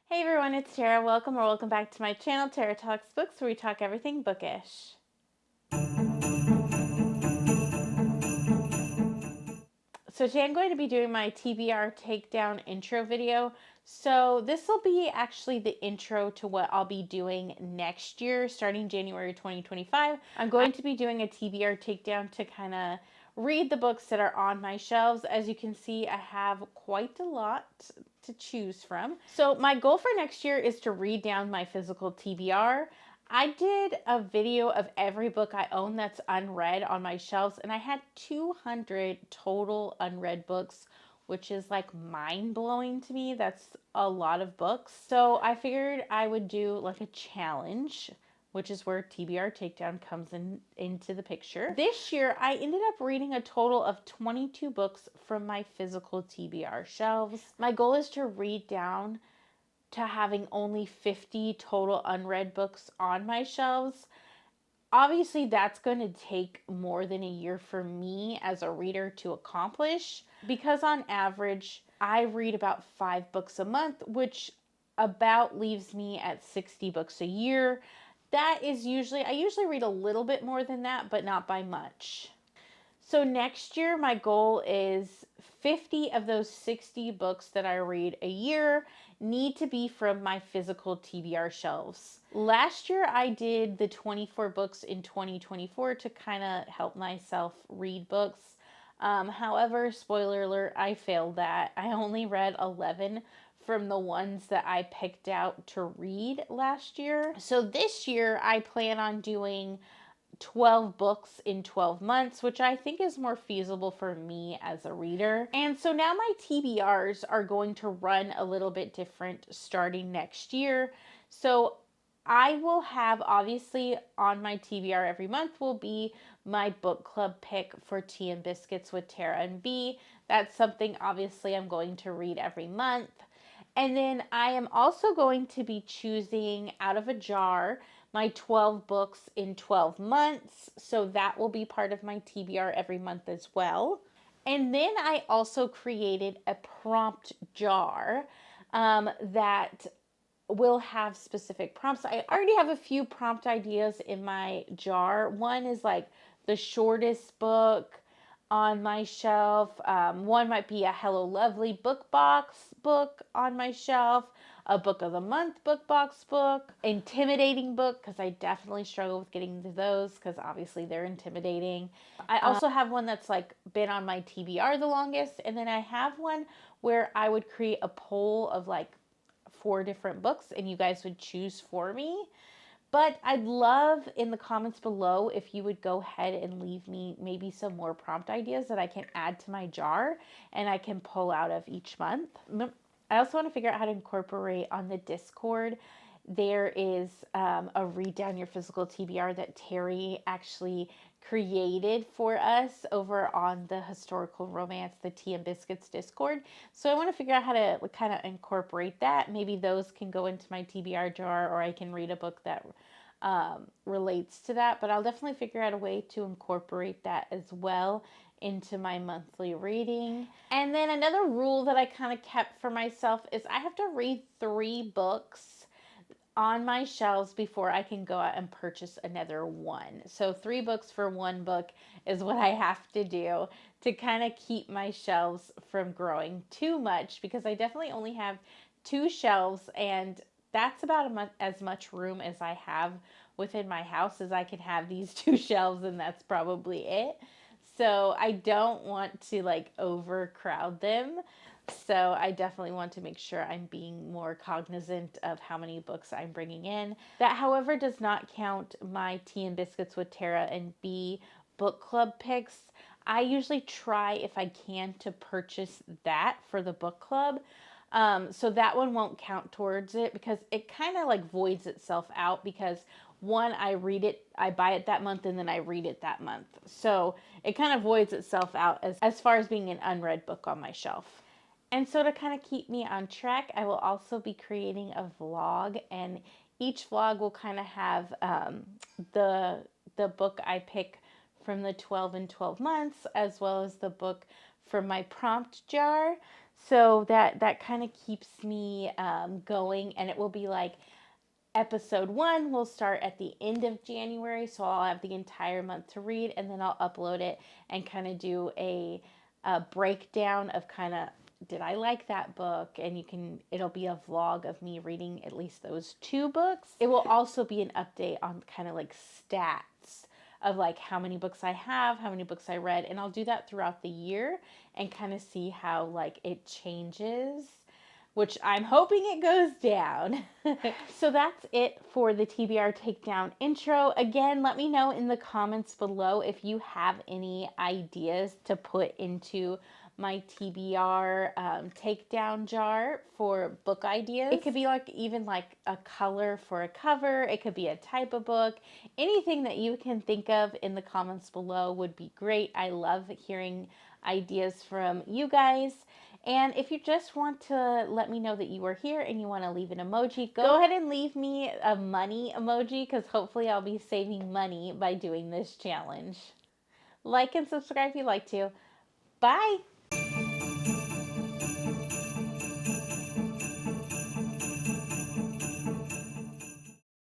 Hey everyone, it's Tara. Welcome back to my channel, Tara Talks Books, where we talk everything bookish. So today I'm going to be doing my TBR Takedown intro video. So this will be actually the intro to what I'll be doing next year, starting January 2025. I'm going to be doing a TBR Takedown to kind of read the books that are on my shelves. As you can see, I have quite a lot to choose from. So my goal for next year is to read down my physical TBR. I did a video of every book I own that's unread on my shelves, and I had 200 total unread books, which is like mind-blowing to me. That's a lot of books. So I figured I would do like a challenge, which is where TBR Takedown comes into the picture. This year, I ended up reading a total of 22 books from my physical TBR shelves. My goal is to read down to having only 50 total unread books on my shelves. Obviously, that's going to take more than a year for me as a reader to accomplish, because on average, I read about 5 books a month, which about leaves me at 60 books a year. That is I usually read a little bit more than that, but not by much. So next year, my goal is 50 of those 60 books that I read a year need to be from my physical TBR shelves. Last year, I did the 24 books in 2024 to kind of help myself read books. However, spoiler alert, I failed that. I only read 11 from the ones that I picked out to read last year. So this year, I plan on doing 12 books in 12 months, which I think is more feasible for me as a reader. And so now my TBRs are going to run a little bit different starting next year. So I will have, obviously, on my TBR every month will be my book club pick for Tea and Biscuits with Tara and Bea. That's something, obviously, I'm going to read every month. And then I am also going to be choosing out of a jar my 12 books in 12 months. So that will be part of my TBR every month as well. And then I also created a prompt jar that will have specific prompts. I already have a few prompt ideas in my jar. One is like the shortest book on my shelf. One might be a Hello Lovely book box book on my shelf, a book of the month book box book, intimidating book, because I definitely struggle with getting to those because obviously they're intimidating. I also have one that's like been on my TBR the longest, and then I have one where I would create a poll of like 4 different books and you guys would choose for me. But I'd love in the comments below if you would go ahead and leave me maybe some more prompt ideas that I can add to my jar and I can pull out of each month. I also want to figure out how to incorporate on the Discord. There is a Read Down Your Physical TBR that Terry actually created for us over on the Historical Romance, the Tea and Biscuits Discord. So I want to figure out how to kind of incorporate that. Maybe those can go into my TBR jar, or I can read a book that relates to that. But I'll definitely figure out a way to incorporate that as well into my monthly reading. And then another rule that I kind of kept for myself is I have to read 3 books on my shelves before I can go out and purchase another one. So 3 books for 1 book is what I have to do to kind of keep my shelves from growing too much, because I definitely only have 2 shelves, and that's about as much room as I have within my house as I can have these 2 shelves, and that's probably it. So I don't want to like overcrowd them. So I definitely want to make sure I'm being more cognizant of how many books I'm bringing in. That, however, does not count my Tea and Biscuits with Tara and Bea book club picks. I usually try, if I can, to purchase that for the book club. So that one won't count towards it, because it kind of like voids itself out, because one, I buy it that month, and then I read it that month. So it kind of voids itself out as far as being an unread book on my shelf. And so to kind of keep me on track, I will also be creating a vlog, and each vlog will kind of have the book I pick from the 12 and 12 months, as well as the book from my prompt jar. So that kind of keeps me going, and it will be like episode 1 will start at the end of January, so I'll have the entire month to read, and then I'll upload it and kind of do a breakdown of kind of, did I like that book? And it'll be a vlog of me reading at least those 2 books. It will also be an update on kind of like stats of like how many books I have, how many books I read, and I'll do that throughout the year and kind of see how like it changes, which I'm hoping it goes down. So that's it for the TBR Takedown intro. Again, let me know in the comments below if you have any ideas to put into my TBR takedown jar for book ideas. It could be like even like a color for a cover. It could be a type of book. Anything that you can think of in the comments below would be great. I love hearing ideas from you guys. And if you just want to let me know that you are here and you want to leave an emoji, go ahead and leave me a money emoji, because hopefully I'll be saving money by doing this challenge. Like and subscribe if you like to. Bye!